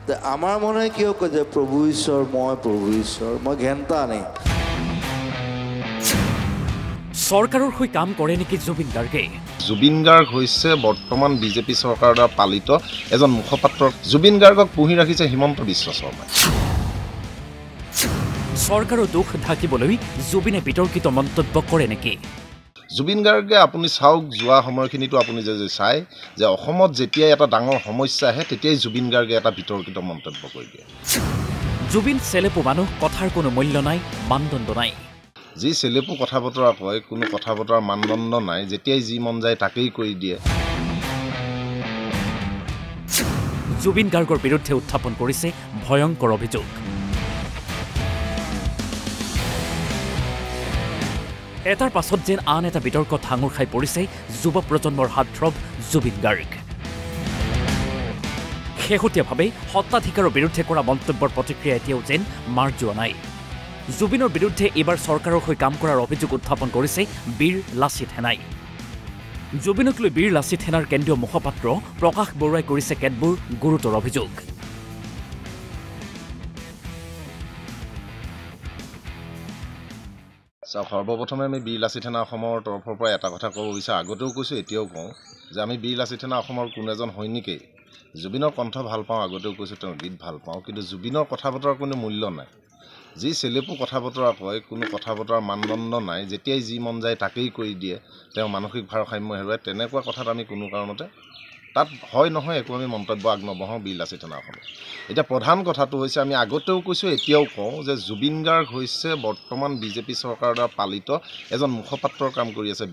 আমাৰ মনে কিয় কয় যে প্ৰভু ঈশ্বৰ মই ঘেণ্টা নেই চৰকাৰৰ হৈ কাম কৰে নেকি জুবিন গাৰ্গে জুবিন গাৰ্গ হৈছে বৰ্তমান বিজেপি চৰকাৰৰ দ্বাৰা পালিত এজন মুখপাত্ৰ জুবিন গাৰ্গক পুহি ৰাখিছে হিমন্ত বিশ্ব শৰ্মাই চৰকাৰৰ দুখ ঢাকিবলৈ জুবিনে বিতৰ্কিত মন্তব্য কৰে নেকি জুবিন গাৰ্গে আপুনি চাওক যোৱা সময়খিনিতো আপুনি যে চাই যে অসমত যেতিয়া এটা ডাঙৰ সমস্যা আহে তেতিয়াই জুবিন গাৰ্গে এটা বিতৰ্কিত মন্তব্য কৰি দিয়ে জুবিন চেলেপু মানুহ কথাৰ কোনো মূল্য নাই মানদণ্ড নাই যি চেলেপু কথা বতৰা কয় কোনো কথা বতৰাৰ মানদণ্ড নাই যেতিয়াই যি মন যায় তাকেই কৰি দিয়ে জুবিন গাৰ্গৰ বিৰুদ্ধে উত্থাপন কৰিছে ভয়ংকৰ অভিযোগ এটাৰ পাছত যেন আন এটা বিতৰ্কত হাঙুৰ খাই পৰিছে যুৱ প্ৰজন্মৰ হাতথ্ৰব জুবিন গাৰ্গ শেহতীয়াভাৱে সত্তাধিকাৰৰ বিৰুদ্ধে কৰা মন্তব্যৰ প্ৰতিক্ৰিয়া এতিয়াও যেন মাৰ যোৱা নাই জুবিনৰ বিৰুদ্ধে এইবাৰ চৰকাৰৰ হৈ কাম কৰাৰ অভিযোগ উত্থাপন কৰিছে বীৰ লাচিত সেনাই জুবিনক লৈ বীৰ লাচিত সেনাৰ কেন্দ্ৰীয় মুখপাত্ৰ প্ৰকাশ বৰুৱাই কৰিছে কেতবোৰ গুৰুতৰ অভিযোগ সৰ্বপ্ৰথমে আমি বীৰ লাচিত সেনা অসমৰ তৰফৰ পৰা এটা কথা ক'ব বিচাৰোঁ আগতেও কৈছোঁ এতিয়াও কওঁ যে আমি বীৰ লাচিত সেনা অসমৰ কোনো এজন সৈনিকেই জুবিনৰ কণ্ঠ ভাল পাওঁ আগতেও কৈছোঁ তেওঁৰ গীত ভাল পাওঁ কিন্তু জুবিনৰ কথা বতৰাৰ কোনো মূল্য নাই যি চেলেপু কথা বতৰা কয় কোনো কথা বতৰাৰ মানদণ্ড নাই যেতিয়াই যি মন যায় তাকেই কৰি দিয়ে তেওঁ মানসিক ভাৰসাম্য হেৰুৱায় তেনেকুৱা কথাত আমি কোনো কাৰণতে তাত হয় নহয় একো আমি মন্তব্য আগনবঢ়াওঁ বীৰ লাচিত সেনা অসমত এতিয়া প্ৰধান কথাটো হৈছে আমি আগতেও কৈছোঁ এতিয়াও কওঁ যে জুবিন গাৰ্গ হৈছে বৰ্তমান বিজেপি চৰকাৰৰ দ্বাৰা পালিত এজন মুখপাত্ৰৰ কাম কৰি আছে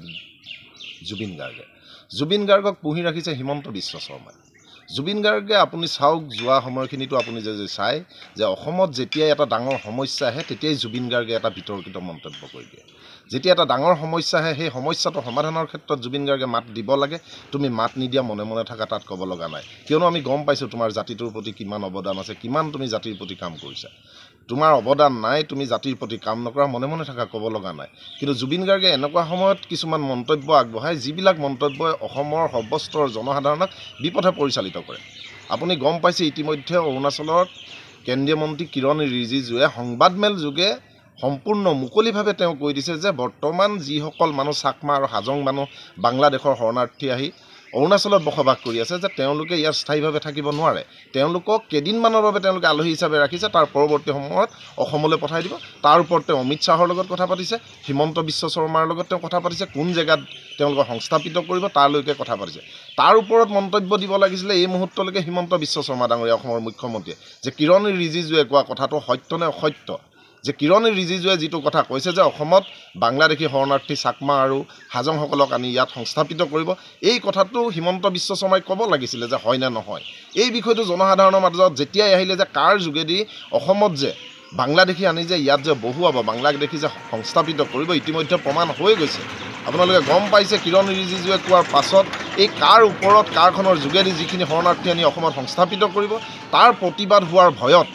জুবিন গাৰ্গক পুহি ৰাখিছে হিমন্ত বিশ্ব শৰ্মাই জুবিন গাৰ্গে আপুনি চাওক যোৱা সময়খিনিতো আপুনি যে চাই যে অসমত যেতিয়া এটা ডাঙৰ সমস্যা আহে তেতিয়াই জুবিন গাৰ্গে এটা বিতৰ্কিত মন্তব্য কৰি দিয়ে যেতিয়া এটা ডাঙৰ সমস্যা আহে সেই সমস্যাটো সমাধানৰ ক্ষেত্ৰত জুবিন গাৰ্গে মাত দিব লাগে তুমি মাত নিদিয়া মনে মনে থকা তাত ক'ব লগা নাই কিয়নো আমি গম পাইছোঁ তোমাৰ জাতিটোৰ প্ৰতি কিমান অৱদান আছে কিমান তুমি জাতিৰ প্ৰতি কাম কৰিছা তোমাৰ অৱদান নাই তুমি জাতিৰ প্ৰতি কাম নকৰা মনে মনে থকা ক'ব লগা নাই কিন্তু জুবিন গাৰ্গে এনেকুৱা সময়ত কিছুমান মন্তব্য আগবঢ়ায় যিবিলাক মন্তব্যই অসমৰ সৰ্বস্তৰ জনসাধাৰণক বিপথে পৰিচালিত কৰে আপুনি গম পাইছে ইতিমধ্যে অৰুণাচলৰ কেন্দ্ৰীয় মন্ত্ৰী কিৰণ ৰিজিজুৱে সংবাদমেল যোগে সম্পূৰ্ণ মুকলিভাৱে তেওঁ কৈ দিছে যে বৰ্তমান যিসকল মানুহ চাকমা আৰু হাজং মানুহ বাংলাদেশৰ শৰণাৰ্থী আহি অৰুণাচলত বসবাস কৰি আছে যে তেওঁলোকে ইয়াত স্থায়ীভাৱে থাকিব নোৱাৰে তেওঁলোকক কেইদিনমানৰ বাবে তেওঁলোকে আলহী হিচাপে ৰাখিছে তাৰ পৰৱৰ্তী সময়ত অসমলৈ পঠাই দিব তাৰ ওপৰত তেওঁ অমিত শ্বাহৰ লগত কথা পাতিছে হিমন্ত বিশ্ব শৰ্মাৰ লগত তেওঁ কথা পাতিছে কোন জেগাত তেওঁলোকক সংস্থাপিত কৰিব তাৰলৈকে কথা পাতিছে তাৰ ওপৰত মন্তব্য দিব লাগিছিলে এই মুহূৰ্তলৈকে হিমন্ত বিশ্ব শৰ্মা ডাঙৰীয়া অসমৰ মুখ্যমন্ত্ৰীয়ে যে কিৰণ ৰিজিজুৱে কোৱা কথাটো সত্য নে অসত্য যে কিৰণ ৰিজিজুৱে যিটো কথা কৈছে যে অসমত বাংলাদেশী শৰণাৰ্থী চাকমা আৰু হাজংসকলক আনি ইয়াত সংস্থাপিত কৰিব এই কথাটো হিমন্ত বিশ্ব শৰ্মাই ক'ব লাগিছিলে যে হয় নে নহয় এই বিষয়টো জনসাধাৰণৰ মাজত যেতিয়াই আহিলে যে কাৰ যোগেদি অসমত যে বাংলাদেশী আনি যে ইয়াত যে বহুৱাব বাংলাদেশী যে সংস্থাপিত কৰিব ইতিমধ্যে প্ৰমাণ হৈ গৈছে আপোনালোকে গম পাইছে কিৰণ ৰিজিজুৱে কোৱাৰ পাছত এই কাৰ ওপৰত কাৰখনৰ যোগেদি যিখিনি শৰণাৰ্থী আনি অসমত সংস্থাপিত কৰিব তাৰ প্ৰতিবাদ হোৱাৰ ভয়ত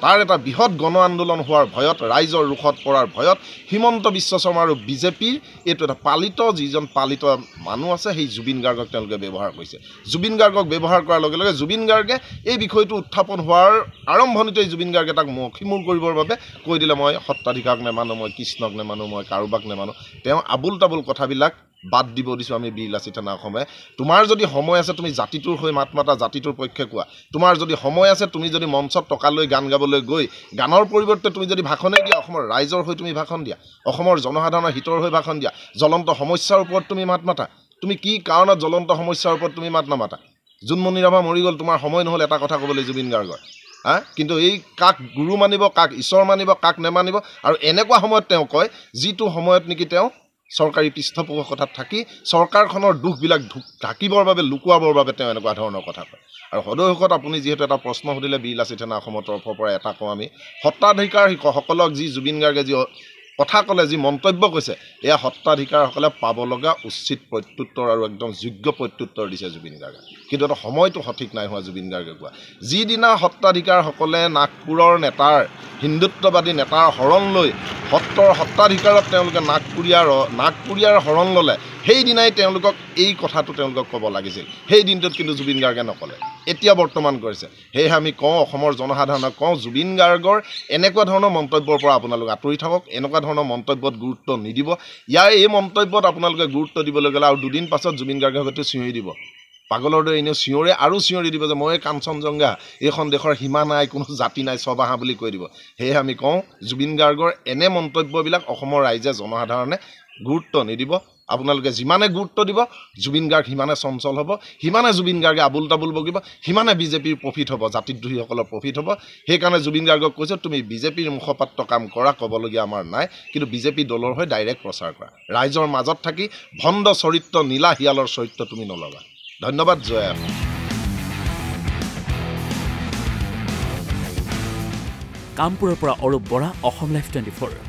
তাৰ এটা বৃহৎ গণ আন্দোলন হোৱাৰ ভয়ত ৰাইজৰ ৰুখত পৰাৰ ভয়ত হিমন্ত বিশ্ব শৰ্মা আৰু বিজেপিৰ এইটো এটা যিজন পালিত মানুহ আছে সেই জুবিন গাৰ্গক তেওঁলোকে ব্যৱহাৰ কৰিছে জুবিন গাৰ্গক ব্যৱহাৰ কৰাৰ লগে লগে জুবিন গাৰ্গে এই বিষয়টো উত্থাপন হোৱাৰ আৰম্ভণিতেই জুবিন গাৰ্গে তাক মষিমূৰ কৰিবৰ বাবে কৈ দিলে মই সত্তাধিকাৰক নেমানো মই কৃষ্ণক নেমানো মই কাৰোবাক নেমানো তেওঁ আবুল তাবুল কথাবিলাক বাদ দিব দিছোঁ আমি বীৰ লাচিত সেনা অসমে তোমাৰ যদি সময় আছে তুমি জাতিটোৰ হৈ মাত মাতা জাতিটোৰ পক্ষে কোৱা তোমাৰ যদি সময় আছে তুমি যদি মঞ্চত টকা লৈ গান গাবলৈ গৈ গানৰ পৰিৱৰ্তে তুমি যদি ভাষণেই দিয়া অসমৰ ৰাইজৰ হৈ তুমি ভাষণ দিয়া অসমৰ জনসাধাৰণৰ হিতৰ হৈ ভাষণ দিয়া জ্বলন্ত সমস্যাৰ ওপৰত তুমি মাত মাতা তুমি কি কাৰণত জ্বলন্ত সমস্যাৰ ওপৰত তুমি মাত নামাতা জোনমণি ৰাভা মৰি গ'ল তোমাৰ সময় নহ'ল এটা কথা ক'বলৈ জুবিন গাৰ্গৰ কিন্তু এই কাক গুৰু মানিব কাক ঈশ্বৰ মানিব কাক নেমানিব আৰু এনেকুৱা সময়ত তেওঁ কয় যিটো সময়ত নেকি তেওঁ চৰকাৰী পৃষ্ঠপোষকতাত থাকি চৰকাৰখনৰ দুখবিলাক ঢাকিবৰ বাবে লুকুৱাবৰ বাবে তেওঁ এনেকুৱা ধৰণৰ কথা কয় আৰু সদৌ আপুনি যিহেতু এটা প্ৰশ্ন সুধিলে বীৰ লাচিত সেনা অসমৰ তৰফৰ পৰা এটা কওঁ আমি সত্তাধিকাৰসকলক যি জুবিন গাৰ্গে যি কথা ক'লে যি মন্তব্য কৈছে এয়া সত্তাধিকাৰসকলে পাব লগা উচিত প্ৰত্যুত্তৰ আৰু একদম যোগ্য প্ৰত্যুত্তৰ দিছে জুবিন গাৰ্গে কিন্তু এটা সময়টো সঠিক নাই হোৱা জুবিন গাৰ্গে কোৱা যিদিনা সত্তাধিকাৰসকলে নাগপুৰৰ নেতাৰ হিন্দুত্ববাদী নেতাৰ শৰণ লৈ সত্ৰৰ সত্ৰাধিকাৰত তেওঁলোকে নাগপুৰীয়াৰ শৰণ ল'লে সেইদিনাই তেওঁলোকক এই কথাটো তেওঁলোকক ক'ব লাগিছিল সেই দিনটোত কিন্তু জুবিন গাৰ্গে নক'লে এতিয়া বৰ্তমান কৰিছে সেয়ে আমি কওঁ অসমৰ জনসাধাৰণক কওঁ জুবিন গাৰ্গৰ এনেকুৱা ধৰণৰ মন্তব্যৰ পৰা আপোনালোক আঁতৰি থাকক এনেকুৱা ধৰণৰ মন্তব্যত গুৰুত্ব নিদিব ইয়াৰ এই মন্তব্যত আপোনালোকে গুৰুত্ব দিবলৈ গ'লে আৰু দুদিন পাছত জুবিন গাৰ্গে হয়তো চিঞৰি দিব পাগলৰ দৰে এনেও চিঞৰে আৰু চিঞৰি দিব যে মই কাঞ্চনজংঘা এইখন দেশৰ সীমা নাই কোনো জাতি নাই চব আহা বুলি কৈ দিব সেয়ে আমি কওঁ জুবিন গাৰ্গৰ এনে মন্তব্যবিলাক অসমৰ ৰাইজে জনসাধাৰণে গুৰুত্ব নিদিব আপোনালোকে যিমানে গুৰুত্ব দিব জুবিন গাৰ্গ সিমানে চঞ্চল হ'ব সিমানে জুবিন গাৰ্গে আবুল তাবুল বগিব সিমানে বিজেপিৰ প্ৰফিট হ'ব জাতিদ্ৰোহীসকলৰ প্ৰফিট হ'ব সেইকাৰণে জুবিন গাৰ্গক কৈছোঁ তুমি বিজেপিৰ মুখপাত্ৰ কাম কৰা ক'বলগীয়া আমাৰ নাই কিন্তু বিজেপি দলৰ হৈ ডাইৰেক্ট প্ৰচাৰ কৰা ৰাইজৰ মাজত থাকি ভণ্ড চৰিত্ৰ নীলা শিয়ালৰ চৰিত্ৰ তুমি নল'বা ধন্যবাদ জয় অসম কামপুৰৰ পৰা অৰূপ বৰা অসম লাইভ 24